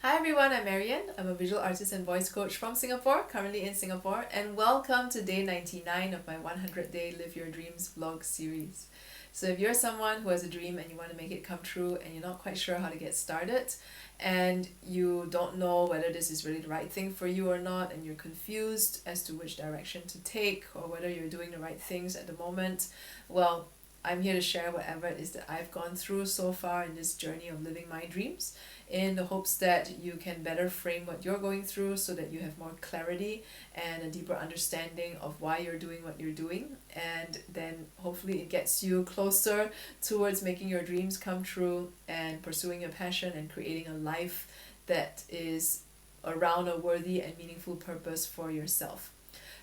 Hi everyone, I'm MaryAnn. I'm a visual artist and voice coach from Singapore, currently in Singapore, and welcome to day 99 of my 100 Day Live Your Dreams vlog series. So if you're someone who has a dream and you want to make it come true and you're not quite sure how to get started and you don't know whether this is really the right thing for you or not and you're confused as to which direction to take or whether you're doing the right things at the moment, well, I'm here to share whatever it is that I've gone through so far in this journey of living my dreams, in the hopes that you can better frame what you're going through so that you have more clarity and a deeper understanding of why you're doing what you're doing, and then hopefully it gets you closer towards making your dreams come true and pursuing your passion and creating a life that is around a worthy and meaningful purpose for yourself.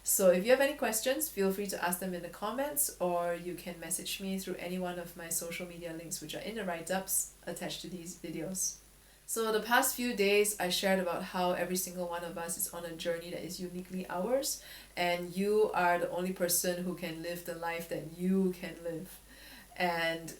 So if you have any questions, feel free to ask them in the comments, or you can message me through any one of my social media links which are in the write-ups attached to these videos. So the past few days I shared about how every single one of us is on a journey that is uniquely ours, and you are the only person who can live the life that you can live. And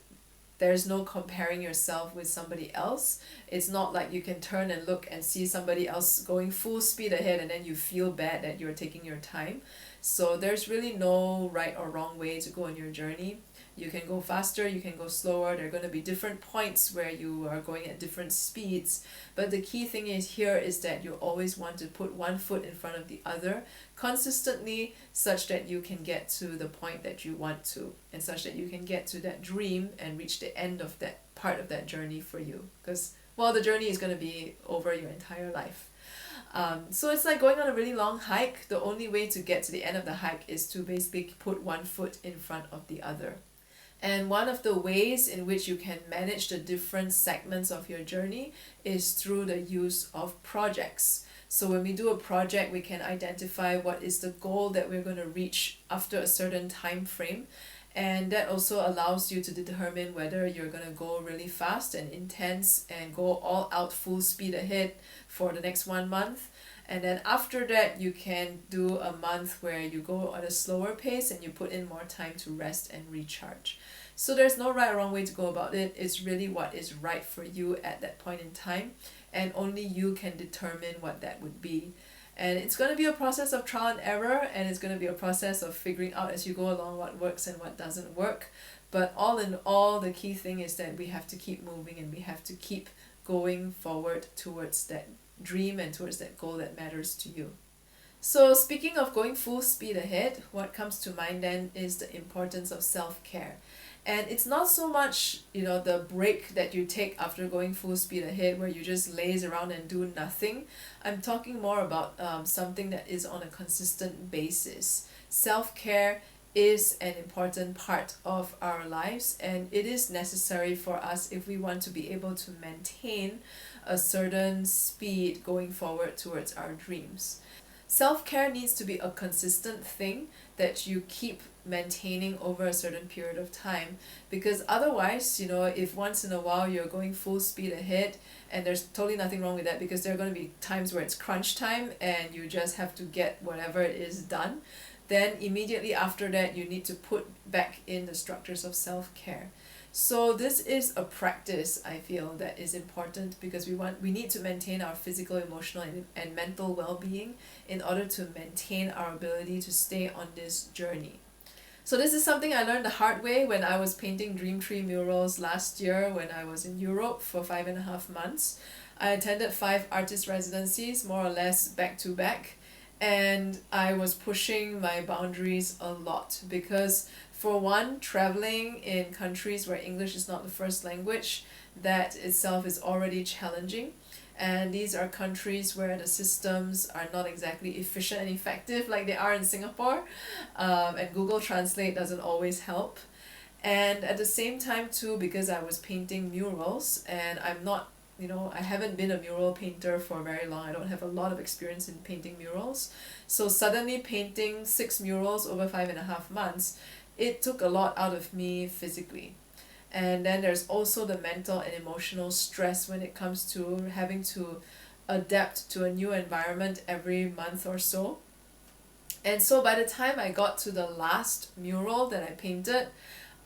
there's no comparing yourself with somebody else. It's not like you can turn and look and see somebody else going full speed ahead and then you feel bad that you're taking your time. So there's really no right or wrong way to go on your journey. You can go faster, you can go slower. There are going to be different points where you are going at different speeds. But the key thing is here is that you always want to put one foot in front of the other consistently, such that you can get to the point that you want to, and such that you can get to that dream and reach the end of that part of that journey for you. Because, well, the journey is going to be over your entire life. So it's like going on a really long hike. The only way to get to the end of the hike is to basically put one foot in front of the other. And one of the ways in which you can manage the different segments of your journey is through the use of projects. So when we do a project, we can identify what is the goal that we're going to reach after a certain time frame. And that also allows you to determine whether you're going to go really fast and intense and go all out full speed ahead for the next 1 month. And then after that, you can do a month where you go at a slower pace and you put in more time to rest and recharge. So there's no right or wrong way to go about it. It's really what is right for you at that point in time, and only you can determine what that would be. And it's going to be a process of trial and error, and it's going to be a process of figuring out as you go along what works and what doesn't work. But all in all, the key thing is that we have to keep moving and we have to keep going forward towards that dream and towards that goal that matters to you. So speaking of going full speed ahead, what comes to mind then is the importance of self-care. And it's not so much, the break that you take after going full speed ahead where you just laze around and do nothing. I'm talking more about something that is on a consistent basis. Self-care is an important part of our lives, and it is necessary for us if we want to be able to maintain a certain speed going forward towards our dreams. Self-care needs to be a consistent thing that you keep maintaining over a certain period of time, because otherwise, if once in a while you're going full speed ahead, and there's totally nothing wrong with that, because there are going to be times where it's crunch time and you just have to get whatever it is done, then immediately after that you need to put back in the structures of self-care. So this is a practice, I feel, that is important, because we need to maintain our physical, emotional, and mental well-being in order to maintain our ability to stay on this journey. So this is something I learned the hard way when I was painting Dream Tree murals last year when I was in Europe for 5.5 months. I attended 5 artist residencies, more or less back to back, and I was pushing my boundaries a lot because, for one, traveling in countries where English is not the first language, that itself is already challenging. And these are countries where the systems are not exactly efficient and effective like they are in Singapore, and Google Translate doesn't always help. And at the same time too, because I was painting murals and I'm not, I haven't been a mural painter for very long. I don't have a lot of experience in painting murals. So suddenly painting 6 murals over 5.5 months, it took a lot out of me physically. And then there's also the mental and emotional stress when it comes to having to adapt to a new environment every month or so. And so by the time I got to the last mural that I painted,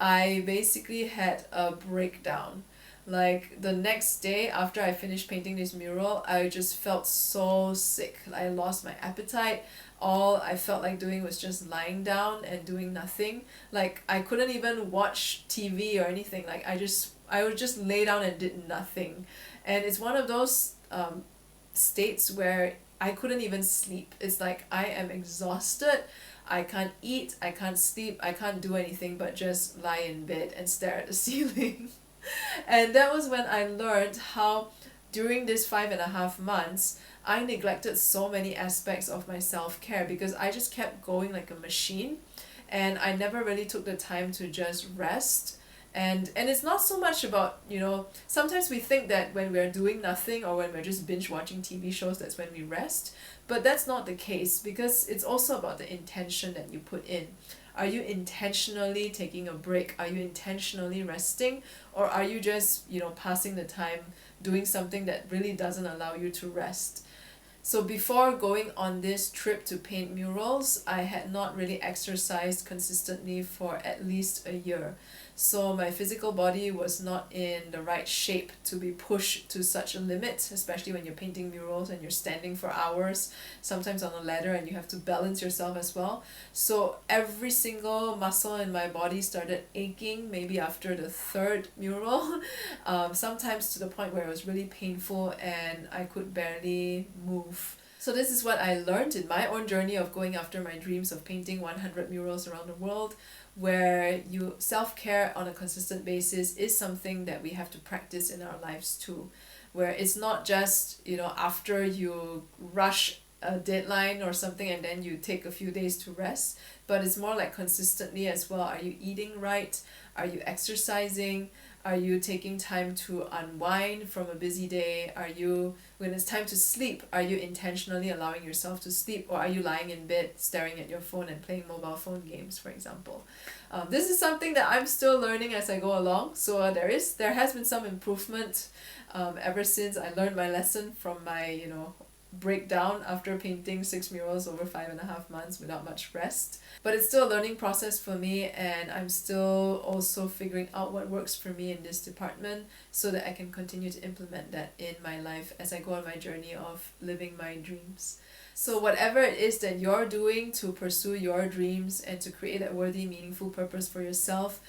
I basically had a breakdown. Like the next day after I finished painting this mural, I just felt so sick. I lost my appetite. All I felt like doing was just lying down and doing nothing. Like I couldn't even watch TV or anything. Like I would just lay down and did nothing. And it's one of those states where I couldn't even sleep. It's like I am exhausted. I can't eat, I can't sleep, I can't do anything but just lie in bed and stare at the ceiling. And that was when I learned how during this 5.5 months I neglected so many aspects of my self-care because I just kept going like a machine, and I never really took the time to just rest. And it's not so much about, sometimes we think that when we're doing nothing or when we're just binge watching TV shows, that's when we rest. But that's not the case, because it's also about the intention that you put in. Are you intentionally taking a break? Are you intentionally resting? Or are you just, passing the time doing something that really doesn't allow you to rest? So before going on this trip to paint murals, I had not really exercised consistently for at least a year. So my physical body was not in the right shape to be pushed to such a limit, especially when you're painting murals and you're standing for hours, sometimes on a ladder, and you have to balance yourself as well. So every single muscle in my body started aching maybe after the third mural, sometimes to the point where it was really painful and I could barely move. So this is what I learned in my own journey of going after my dreams of painting 100 murals around the world, where self-care on a consistent basis is something that we have to practice in our lives too, where it's not just, after you rush a deadline or something and then you take a few days to rest, but it's more like consistently as well. Are you eating right? Are you exercising? Are you taking time to unwind from a busy day? When it's time to sleep, are you intentionally allowing yourself to sleep, or are you lying in bed staring at your phone and playing mobile phone games, for example? This is something that I'm still learning as I go along. So there has been some improvement ever since I learned my lesson from my breakdown after painting 6 murals over 5.5 months without much rest. But it's still a learning process for me, and I'm still also figuring out what works for me in this department so that I can continue to implement that in my life as I go on my journey of living my dreams. So whatever it is that you're doing to pursue your dreams and to create that worthy, meaningful purpose for yourself,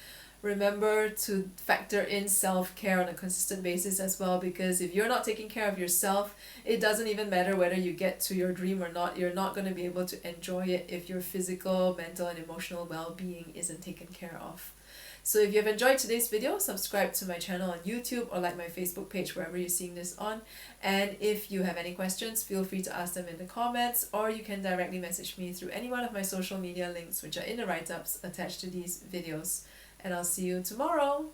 remember to factor in self-care on a consistent basis as well, because if you're not taking care of yourself, it doesn't even matter whether you get to your dream or not. You're not going to be able to enjoy it if your physical, mental, and emotional well-being isn't taken care of. So if you've enjoyed today's video, subscribe to my channel on YouTube or like my Facebook page wherever you're seeing this on. And if you have any questions, feel free to ask them in the comments, or you can directly message me through any one of my social media links, which are in the write-ups attached to these videos. And I'll see you tomorrow.